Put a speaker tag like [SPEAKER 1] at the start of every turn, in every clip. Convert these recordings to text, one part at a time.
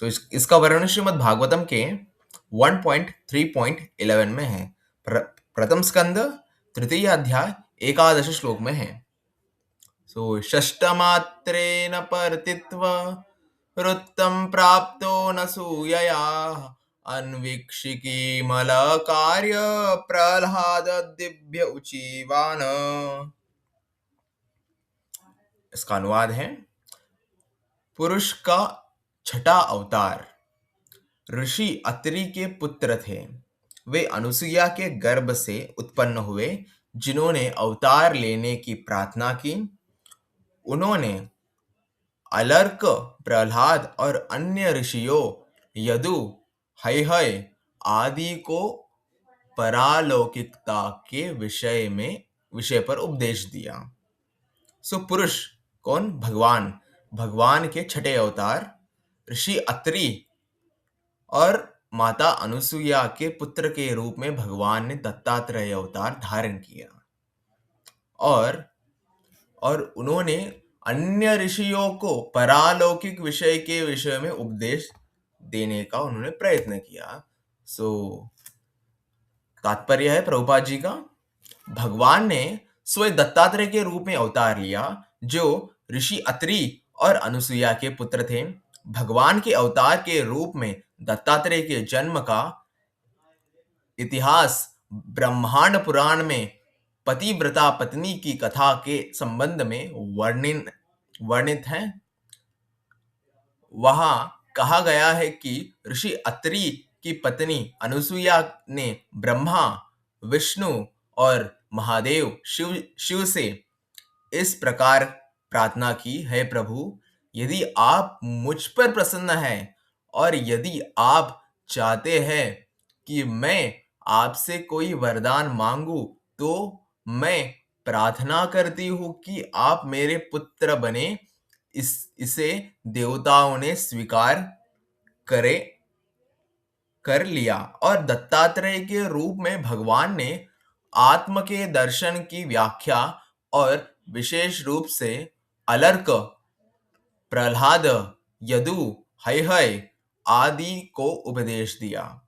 [SPEAKER 1] इसका वर्णन श्रीमद् भागवतम के 1.3.11 में है। प्रथम स्कंद तृतीय अध्याय 11 श्लोक में है। षष्टमात्रेण परतित्व वृत्तं प्राप्तो न सूयया अन्वीक्षिकी मलकार्य प्रह्लाद दिव्य उचीवान। इसका अनुवाद है, पुरुष का छठा अवतार ऋषि अत्रि के पुत्र थे। वे अनुसुईया के गर्भ से उत्पन्न हुए, जिन्होंने अवतार लेने की प्रार्थना की। उन्होंने अलर्क, प्रह्लाद और अन्य ऋषियों यदु, हैहय आदि को परालौकिकता के विषय पर उपदेश दिया। पुरुष कौन? भगवान। भगवान के छठे अवतार ऋषि अत्रि और माता अनुसुईया के पुत्र के रूप में भगवान ने दत्तात्रेय अवतार धारण किया और उन्होंने अन्य ऋषियों को परालौकिक विषय के विषय में उपदेश देने का उन्होंने प्रयत्न किया। तात्पर्य है प्रभुपाद जी का, भगवान ने स्वयं दत्तात्रेय के रूप में अवतार लिया, जो ऋषि अत्रि और अनुसुईया के पुत्र थे। भगवान के अवतार के रूप में दत्तात्रेय के जन्म का इतिहास ब्रह्मांड पुराण में पतिव्रता पत्नी की कथा के संबंध में वर्णित है। वहां कहा गया है कि ऋषि अत्रि की पत्नी अनुसुईया ने ब्रह्मा, विष्णु और महादेव शिव से इस प्रकार प्रार्थना की, हे प्रभु, यदि आप मुझ पर प्रसन्न हैं और यदि आप चाहते हैं कि मैं आपसे कोई वरदान मांगू, तो मैं प्रार्थना करती हूं कि आप मेरे पुत्र बने। इसे देवताओं ने स्वीकार कर लिया और दत्तात्रेय के रूप में भगवान ने आत्म के दर्शन की व्याख्या और विशेष रूप से अलर्क, प्रह्लाद, यदु, हैहय आदि को उपदेश दिया।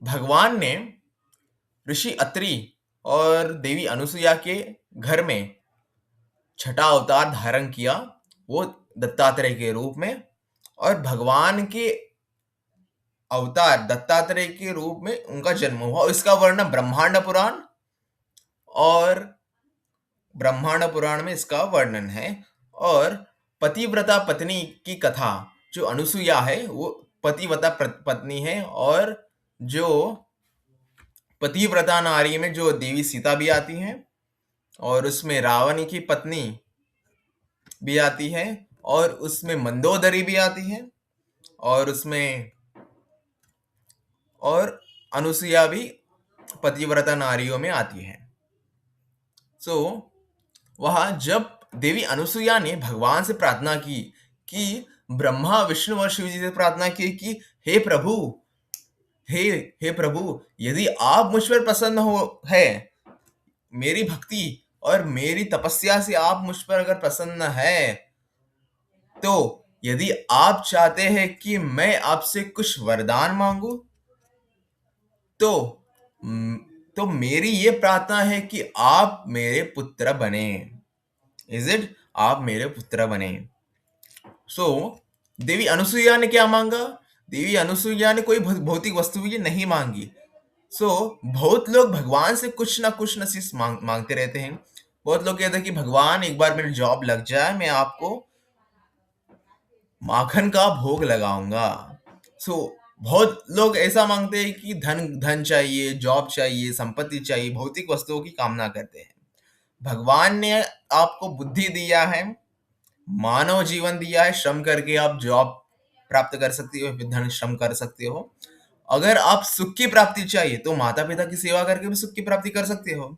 [SPEAKER 1] भगवान ने ऋषि अत्रि और देवी अनुसुईया के घर में छठा अवतार धारण किया, वो दत्तात्रेय के रूप में, और भगवान के अवतार दत्तात्रेय के रूप में उनका जन्म हुआ। इसका वर्णन ब्रह्मांड पुराण में इसका वर्णन है। और पतिव्रता पत्नी की कथा, जो अनुसुईया है वो पतिव्रता पत्नी है, और जो पतिव्रता नारी में जो देवी सीता भी आती हैं, और उसमें रावण की पत्नी भी आती है, और उसमें मंदोदरी भी आती है, और अनुसुईया भी पतिव्रता नारियों में आती है। वहां जब देवी अनुसुईया ने भगवान से प्रार्थना की कि ब्रह्मा, विष्णु और शिव जी से प्रार्थना की कि हे प्रभु, यदि आप मुझ पर प्रसन्न है, मेरी भक्ति और मेरी तपस्या से आप मुझ पर अगर प्रसन्न है, तो यदि आप चाहते हैं कि मैं आपसे कुछ वरदान मांगू, तो मेरी ये प्रार्थना है कि आप मेरे पुत्र बने। आप मेरे पुत्र बने। देवी अनुसुईया ने क्या मांगा? देवी अनुसुईया ने कोई भौतिक वस्तु भी नहीं मांगी। बहुत लोग भगवान से कुछ ना कुछ नसीब मांगते रहते हैं। बहुत लोग कहते हैं कि भगवान, एक बार मेरी जॉब लग जाए, मैं आपको माखन का भोग लगाऊंगा। बहुत लोग ऐसा मांगते हैं कि धन चाहिए, जॉब चाहिए, संपत्ति चाहिए, भौतिक वस्तुओं की कामना करते हैं। भगवान ने आपको बुद्धि दिया है, मानव जीवन दिया है, श्रम करके आप जॉब प्राप्त कर सकते हो, धन श्रम कर सकते हो। अगर आप सुख की प्राप्ति चाहिए तो माता पिता की सेवा करके भी सुख की प्राप्ति कर सकते हो।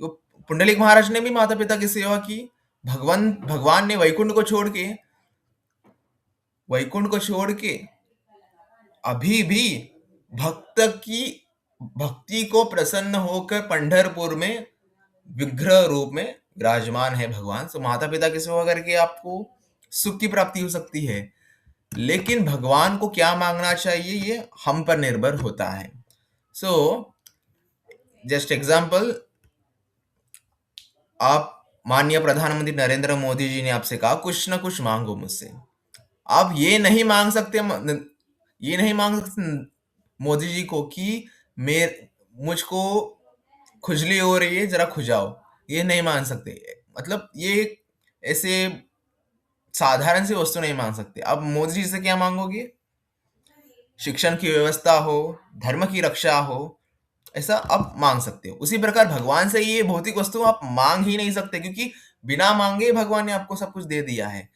[SPEAKER 1] तो पुंडलिक महाराज ने भी माता पिता की सेवा की। भगवान ने वैकुंठ को छोड़ के अभी भी भक्ति को प्रसन्न होकर पंढरपुर में विग्रह रूप में विराजमान है भगवान। माता पिता की सेवा करके आपको सुख की प्राप्ति हो सकती है। लेकिन भगवान को क्या मांगना चाहिए ये हम पर निर्भर होता है। सो जस्ट एग्जाम्पल, आप माननीय प्रधानमंत्री नरेंद्र मोदी जी ने आपसे कहा कुछ ना कुछ मांगो मुझसे। आप ये नहीं मांग सकते, ये नहीं मांग सकते मोदी जी को कि मेर मुझको खुजली हो रही है जरा खुजाओ, ये नहीं मांग सकते। मतलब ये ऐसे साधारण सी वस्तु नहीं मांग सकते। अब मोदी जी से क्या मांगोगे? शिक्षण की व्यवस्था हो, धर्म की रक्षा हो, ऐसा आप मांग सकते हो। उसी प्रकार भगवान से ये भौतिक वस्तु आप मांग ही नहीं सकते, क्योंकि बिना मांगे भगवान ने आपको सब कुछ दे दिया है।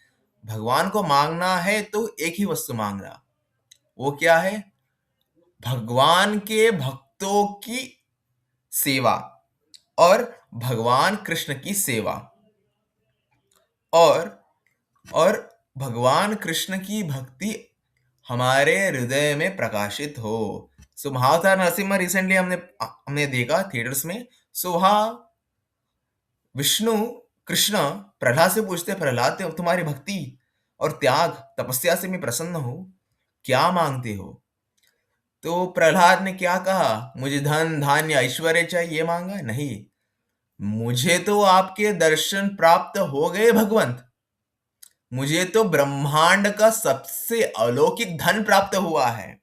[SPEAKER 1] भगवान को मांगना है तो एक ही वस्तु मांगना, वो क्या है? भगवान के भक्तों की सेवा और भगवान कृष्ण की सेवा, और और भगवान कृष्ण की भक्ति हमारे हृदय में प्रकाशित हो। सो महाअवतार नरसिम्हा रिसेंटली हमने हमने देखा थिएटर्स में। सो वहाँ विष्णु कृष्ण प्रहलाद से पूछते, प्रहलाद तुम्हारी भक्ति और त्याग तपस्या से मैं प्रसन्न हूँ, क्या मांगते हो? तो प्रहलाद ने क्या कहा? मुझे धन धान्य ऐश्वर्य चाहिए, ये मांगा नहीं। मुझे तो आपके दर्शन प्राप्त हो गए भगवंत, मुझे तो ब्रह्मांड का सबसे अलौकिक धन प्राप्त हुआ है।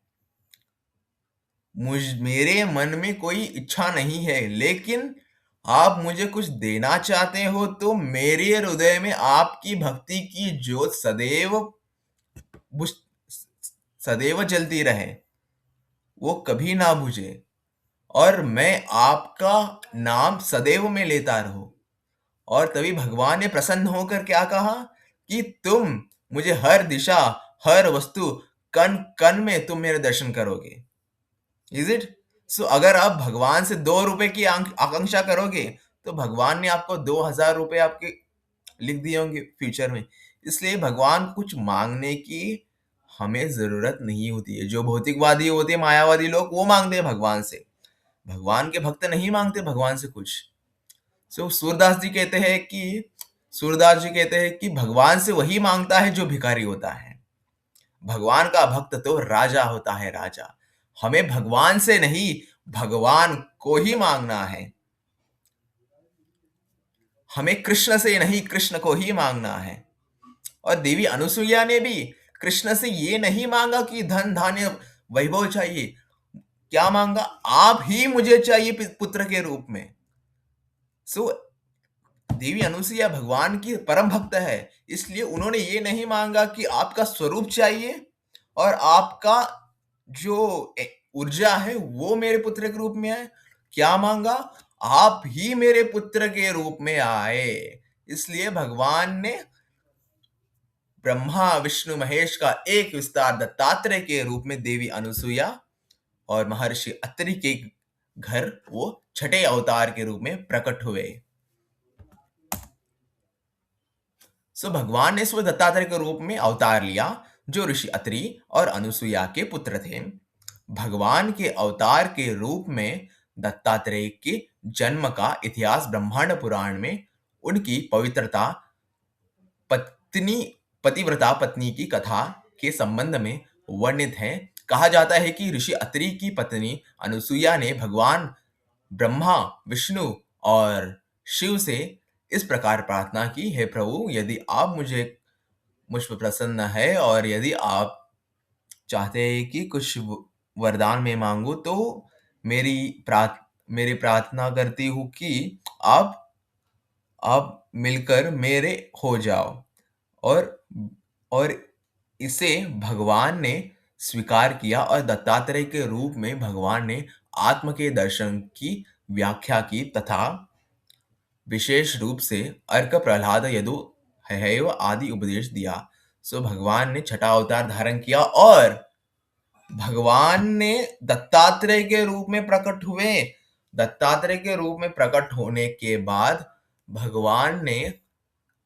[SPEAKER 1] मेरे मन में कोई इच्छा नहीं है, लेकिन आप मुझे कुछ देना चाहते हो तो मेरे हृदय में आपकी भक्ति की ज्योत सदैव बुझ- सदैव जलती रहे, वो कभी ना बुझे, और मैं आपका नाम सदैव में लेता रहूं। और तभी भगवान ने प्रसन्न होकर क्या कहा कि तुम मुझे हर दिशा, हर वस्तु, कण कण में तुम मेरे दर्शन करोगे। Is it? सो अगर आप भगवान से 2 रुपए की आकांक्षा करोगे तो भगवान ने आपको 2,000 रुपए आपके लिख दिए होंगे फ्यूचर में। इसलिए भगवान को कुछ मांगने की हमें जरूरत नहीं होती है। जो भौतिकवादी होते हैं, मायावादी लोग, वो मांगते हैं भगवान से। भगवान के भक्त नहीं मांगते भगवान से कुछ। सो सूरदास जी कहते हैं कि भगवान से वही मांगता है जो भिखारी होता है। भगवान का भक्त तो राजा होता है, राजा। हमें भगवान से नहीं, भगवान को ही मांगना है। हमें कृष्ण से नहीं, कृष्ण को ही मांगना है। और देवी अनुसुईया ने भी कृष्ण से ये नहीं मांगा कि धन धान्य वैभव चाहिए। क्या मांगा? आप ही मुझे चाहिए पुत्र के रूप में। सो देवी अनुसुईया भगवान की परम भक्त है, इसलिए उन्होंने ये नहीं मांगा कि आपका स्वरूप चाहिए और आपका जो ऊर्जा है वो मेरे पुत्र के रूप में आए। क्या मांगा? आप ही मेरे पुत्र के रूप में आए। इसलिए भगवान ने ब्रह्मा विष्णु महेश का एक विस्तार दत्तात्रेय के रूप में देवी अनुसुईया और महर्षि अत्रि के घर वो छठे अवतार के रूप में प्रकट हुए। सो भगवान ने स्वयं दत्तात्रेय के रूप में अवतार लिया, जो ऋषि अत्रि और अनुसुईया के पुत्र थे। भगवान के अवतार के रूप में दत्तात्रेय के जन्म का इतिहास ब्रह्मांड पुराण में उनकी पवित्रता, पत्नी पतिव्रता पत्नी की कथा के संबंध में वर्णित है। कहा जाता है कि ऋषि अत्रि की पत्नी अनुसुईया ने भगवान ब्रह्मा, विष्णु और शिव से इस प्रकार प्रार्थना की, हे प्रभु, यदि आप मुझ पर प्रसन्न है और यदि आप चाहते हैं कि कुछ वरदान में मांगू, तो मेरी प्रार्थना करती हूँ कि आप मिलकर मेरे हो जाओ। और और इसे भगवान ने स्वीकार किया और दत्तात्रेय के रूप में भगवान ने आत्म के दर्शन की व्याख्या की तथा विशेष रूप से अर्क प्रहलाद यदु हयव आदि उपदेश दिया। सो भगवान ने छठा अवतार धारण किया और भगवान ने दत्तात्रेय के रूप में प्रकट हुए। दत्तात्रेय के रूप में प्रकट होने के बाद भगवान ने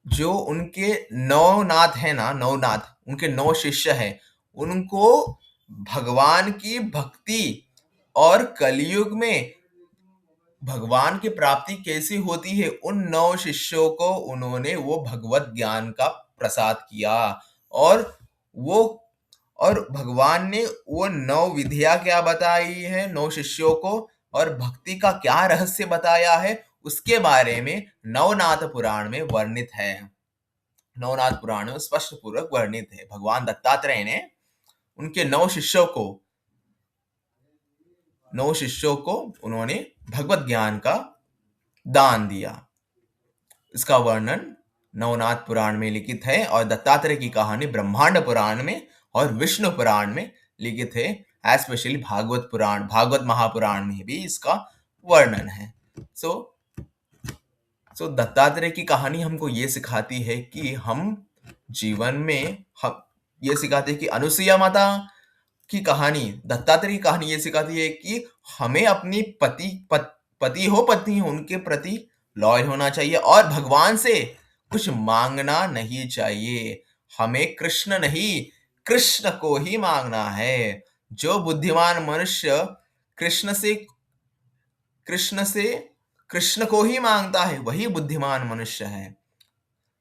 [SPEAKER 1] जो उनके नवनाथ है ना, नवनाथ उनके 9 शिष्य हैं, उनको भगवान की भक्ति और कलयुग में भगवान की प्राप्ति कैसी होती है, उन 9 शिष्यों को उन्होंने वो भगवत ज्ञान का प्रसाद किया। और वो और भगवान ने वो 9 विधियाँ क्या बताई है 9 शिष्यों को और भक्ति का क्या रहस्य बताया है उसके बारे में नवनाथ पुराण में वर्णित है। नवनाथ पुराण में स्पष्ट पूर्वक वर्णित है। भगवान दत्तात्रेय ने उनके 9 शिष्यों को उन्होंने भगवत ज्ञान का दान दिया। इसका वर्णन नवनाथ पुराण में लिखित है और दत्तात्रेय की कहानी ब्रह्मांड पुराण में और विष्णु पुराण में लिखित है। एस्पेशली भागवत महापुराण में भी इसका वर्णन है। सो दत्तात्रेय की कहानी हमको ये सिखाती है कि हम जीवन में हम ये सिखाते हैं कि अनुसुईया माता की कहानी दत्तात्रेय की कहानी ये सिखाती है कि हमें अपनी पति हो पत्नी हो उनके प्रति लॉयल होना चाहिए और भगवान से कुछ मांगना नहीं चाहिए। हमें कृष्ण नहीं कृष्ण को ही मांगना है। जो बुद्धिमान मनुष्य कृष्ण से कृष्ण को ही मांगता है वही बुद्धिमान मनुष्य है।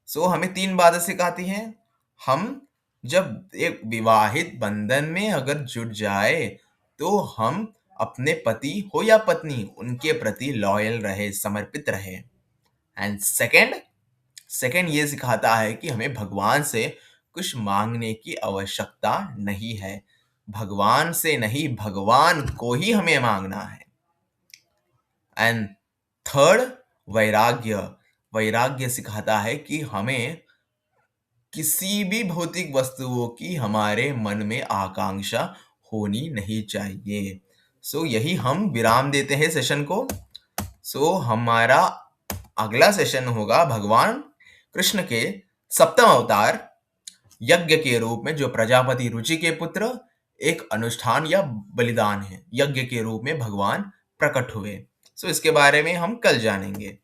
[SPEAKER 1] हमें 3 बातें सिखाती हैं। हम जब एक विवाहित बंधन में अगर जुट जाए तो हम अपने पति हो या पत्नी उनके प्रति लॉयल रहे, समर्पित रहे। एंड सेकंड ये सिखाता है कि हमें भगवान से कुछ मांगने की आवश्यकता नहीं है। भगवान से नहीं भगवान को ही हमें मांगना है। एंड थर्ड वैराग्य सिखाता है कि हमें किसी भी भौतिक वस्तुओं की हमारे मन में आकांक्षा होनी नहीं चाहिए। यही हम विराम देते हैं सेशन को। हमारा अगला सेशन होगा भगवान कृष्ण के 7वें अवतार यज्ञ के रूप में जो प्रजापति रुचि के पुत्र एक अनुष्ठान या बलिदान है। यज्ञ के रूप में भगवान प्रकट हुए। इसके बारे में हम कल जानेंगे।